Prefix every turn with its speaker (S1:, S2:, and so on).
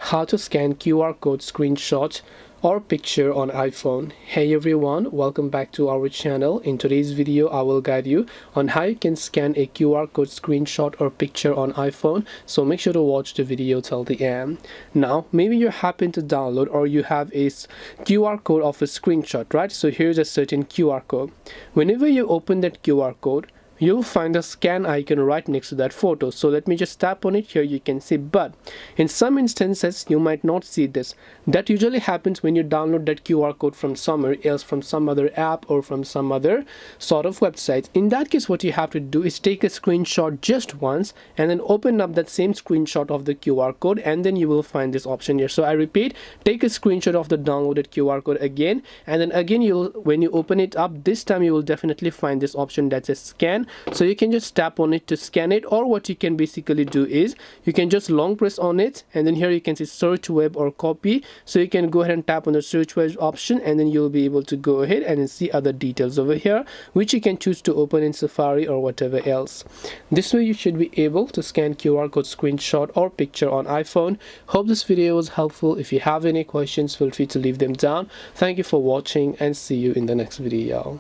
S1: how to scan QR code screenshot or picture on iPhone. Hey everyone, welcome back to our channel. In today's video I will guide you on how you can scan a QR code screenshot or picture on iPhone, so make sure to watch the video till the end. Now maybe you happen to download or you have a QR code of a screenshot, right? So here's a certain QR code. Whenever you open that QR code, you'll find a scan icon right next to that photo. So let me just tap on it. Here you can see, but in some instances you might not see this. That usually happens when you download that QR code from somewhere else, from some other app or from some other sort of website. In that case, what you have to do is take a screenshot just once and then open up that same screenshot of the QR code, and then you will find this option here. So I repeat, take a screenshot of the downloaded QR code again, and then again when you open it up, this time you will definitely find this option that says scan. So you can just tap on it to scan it, or what you can basically do is you can just long press on it, and then here you can see search web or copy. So you can go ahead and tap on the search web option, and then you'll be able to go ahead and see other details over here, which you can choose to open in Safari or whatever else. This way you should be able to scan QR code screenshot or picture on iPhone. Hope this video was helpful. If you have any questions, feel free to leave them down. Thank you for watching and see you in the next video.